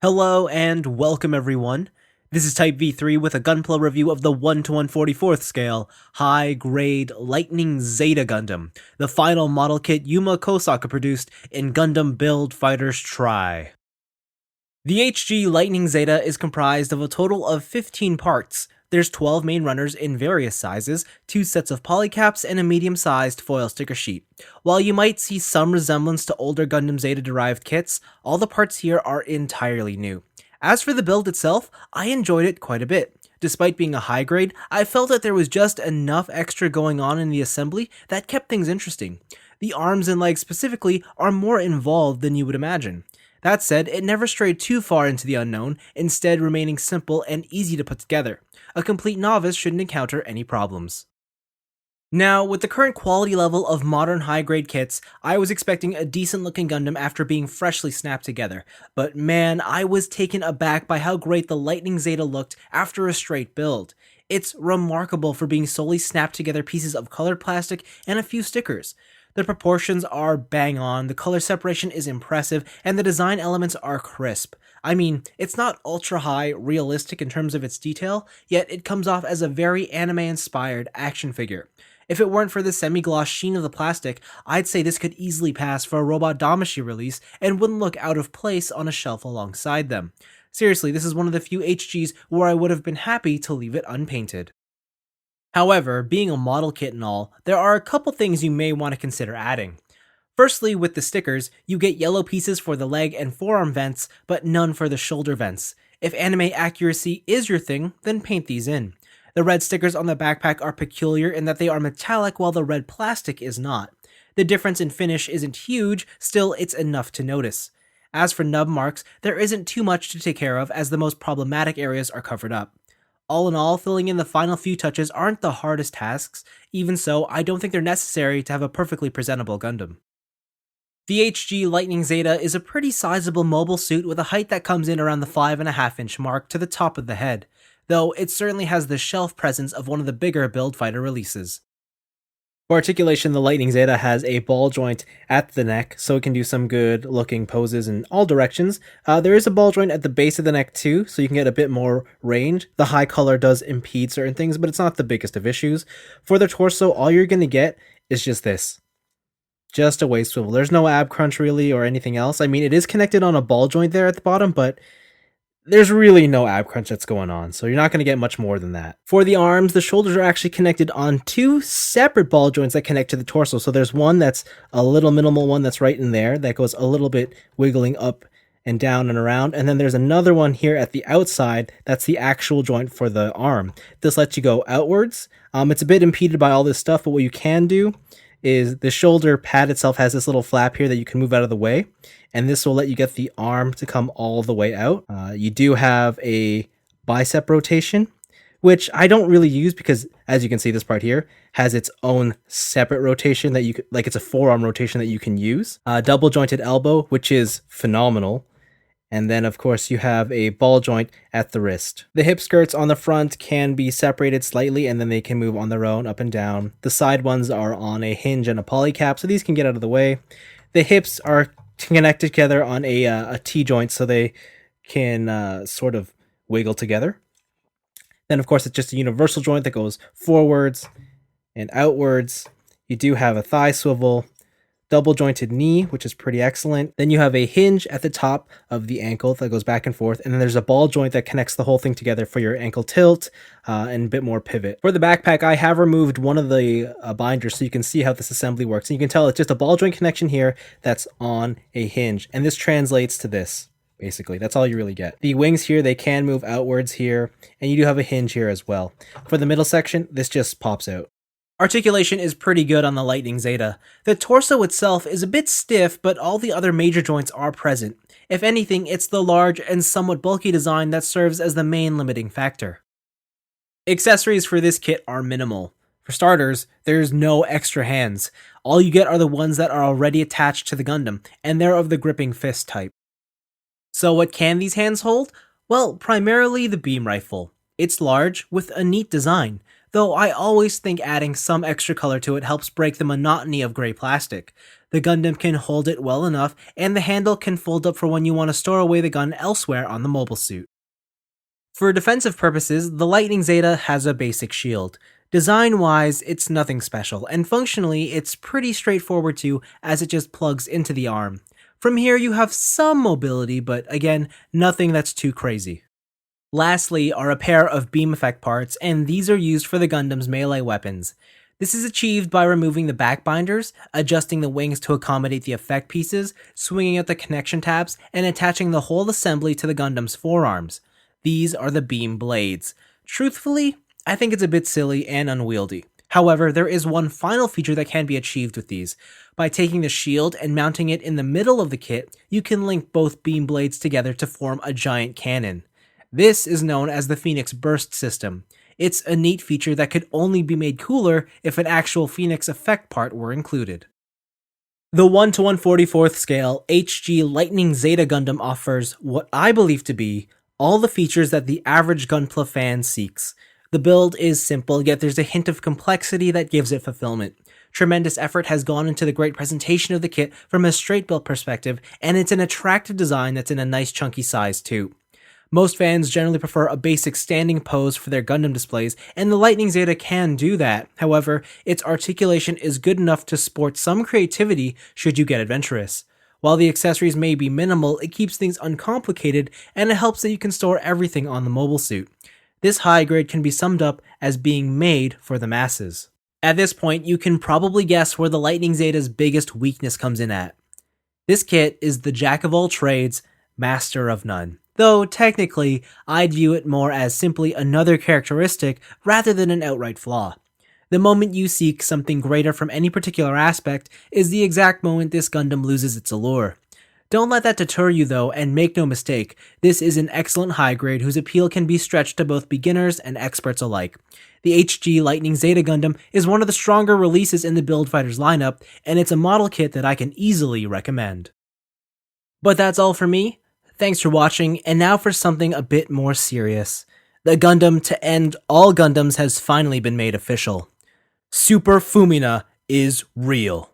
Hello and welcome everyone. This is Type V3 with a Gunpla review of the 1 to 1/44th scale, high-grade Lightning Zeta Gundam, the final model kit Yuma Kosaka produced in Gundam Build Fighters Try. The HG Lightning Zeta is comprised of a total of 15 parts. There's 12 main runners in various sizes, 2 sets of polycaps, and a medium-sized foil sticker sheet. While you might see some resemblance to older Gundam Zeta-derived kits, all the parts here are entirely new. As for the build itself, I enjoyed it quite a bit. Despite being a high grade, I felt that there was just enough extra going on in the assembly that kept things interesting. The arms and legs specifically are more involved than you would imagine. That said, it never strayed too far into the unknown, instead remaining simple and easy to put together. A complete novice shouldn't encounter any problems. Now, with the current quality level of modern high-grade kits, I was expecting a decent-looking Gundam after being freshly snapped together, but man, I was taken aback by how great the Lightning Zeta looked after a straight build. It's remarkable for being solely snapped together pieces of colored plastic and a few stickers. The proportions are bang on, the color separation is impressive, and the design elements are crisp. I mean, it's not ultra-high realistic in terms of its detail, yet it comes off as a very anime-inspired action figure. If it weren't for the semi-gloss sheen of the plastic, I'd say this could easily pass for a Robot Damashi release and wouldn't look out of place on a shelf alongside them. Seriously, this is one of the few HGs where I would have been happy to leave it unpainted. However, being a model kit and all, there are a couple things you may want to consider adding. Firstly, with the stickers, you get yellow pieces for the leg and forearm vents, but none for the shoulder vents. If anime accuracy is your thing, then paint these in. The red stickers on the backpack are peculiar in that they are metallic while the red plastic is not. The difference in finish isn't huge, still it's enough to notice. As for nub marks, there isn't too much to take care of as the most problematic areas are covered up. All in all, filling in the final few touches aren't the hardest tasks. Even so, I don't think they're necessary to have a perfectly presentable Gundam. The HG Lightning Zeta is a pretty sizable mobile suit with a height that comes in around the 5.5-inch mark to the top of the head, though it certainly has the shelf presence of one of the bigger Build Fighter releases. For articulation, the Lightning Zeta has a ball joint at the neck, so it can do some good looking poses in all directions. There is a ball joint at the base of the neck too, so you can get a bit more range. The high color does impede certain things, but it's not the biggest of issues. For the torso, all you're going to get is just this. Just a waist swivel. There's no ab crunch really or anything else. I mean, it is connected on a ball joint there at the bottom, but there's really no ab crunch that's going on, so you're not going to get much more than that. For the arms, the shoulders are actually connected on 2 separate ball joints that connect to the torso. So there's one that's a little minimal one that's right in there that goes a little bit wiggling up and down and around. And then there's another one here at the outside that's the actual joint for the arm. This lets you go outwards. It's a bit impeded by all this stuff, but what you can do is the shoulder pad itself has this little flap here that you can move out of the way, and this will let you get the arm to come all the way out. You do have a bicep rotation, which I don't really use because, as you can see, this part here has its own separate rotation that you could, like it's a forearm rotation that you can use. Double jointed elbow, which is phenomenal. And then, of course, you have a ball joint at the wrist. The hip skirts on the front can be separated slightly, and then they can move on their own up and down. The side ones are on a hinge and a polycap, so these can get out of the way. The hips are connected together on a T-joint, so they can sort of wiggle together. Then, of course, it's just a universal joint that goes forwards and outwards. You do have a thigh swivel, double jointed knee, which is pretty excellent. Then you have a hinge at the top of the ankle that goes back and forth, and then there's a ball joint that connects the whole thing together for your ankle tilt and a bit more pivot. For the backpack, I have removed one of the binders so you can see how this assembly works. And you can tell it's just a ball joint connection here that's on a hinge, and this translates to this. Basically, that's all you really get. The wings here, they can move outwards here, and you do have a hinge here as well. For the middle section, this just pops out. Articulation is pretty good on the Lightning Zeta. The torso itself is a bit stiff, but all the other major joints are present. If anything, it's the large and somewhat bulky design that serves as the main limiting factor. Accessories for this kit are minimal. For starters, there's no extra hands. All you get are the ones that are already attached to the Gundam, and they're of the gripping fist type. So what can these hands hold? Well, primarily the beam rifle. It's large, with a neat design. though I always think adding some extra color to it helps break the monotony of gray plastic. The Gundam can hold it well enough, and the handle can fold up for when you want to store away the gun elsewhere on the mobile suit. For defensive purposes, the Lightning Zeta has a basic shield. Design-wise, it's nothing special, and functionally, it's pretty straightforward too, as it just plugs into the arm. From here, you have some mobility, but again, nothing that's too crazy. Lastly are a pair of beam effect parts, and these are used for the Gundam's melee weapons. This is achieved by removing the back binders, adjusting the wings to accommodate the effect pieces, swinging out the connection tabs, and attaching the whole assembly to the Gundam's forearms. These are the beam blades. Truthfully, I think it's a bit silly and unwieldy. However, there is one final feature that can be achieved with these. By taking the shield and mounting it in the middle of the kit, you can link both beam blades together to form a giant cannon. This is known as the Phoenix Burst system. It's a neat feature that could only be made cooler if an actual Phoenix effect part were included. The 1/144th scale HG Lightning Zeta Gundam offers what I believe to be all the features that the average Gunpla fan seeks. The build is simple, yet there's a hint of complexity that gives it fulfillment. Tremendous effort has gone into the great presentation of the kit from a straight build perspective, and it's an attractive design that's in a nice chunky size too. Most fans generally prefer a basic standing pose for their Gundam displays, and the Lightning Zeta can do that. However, its articulation is good enough to sport some creativity should you get adventurous. While the accessories may be minimal, it keeps things uncomplicated, and it helps that you can store everything on the mobile suit. This high grade can be summed up as being made for the masses. At this point, you can probably guess where the Lightning Zeta's biggest weakness comes in at. This kit is the jack of all trades, master of none. Though, technically, I'd view it more as simply another characteristic rather than an outright flaw. The moment you seek something greater from any particular aspect is the exact moment this Gundam loses its allure. Don't let that deter you though, and make no mistake, this is an excellent high grade whose appeal can be stretched to both beginners and experts alike. The HG Lightning Zeta Gundam is one of the stronger releases in the Build Fighters lineup, and it's a model kit that I can easily recommend. But that's all for me. Thanks for watching, and now for something a bit more serious. The Gundam to end all Gundams has finally been made official. Super Fumina is real.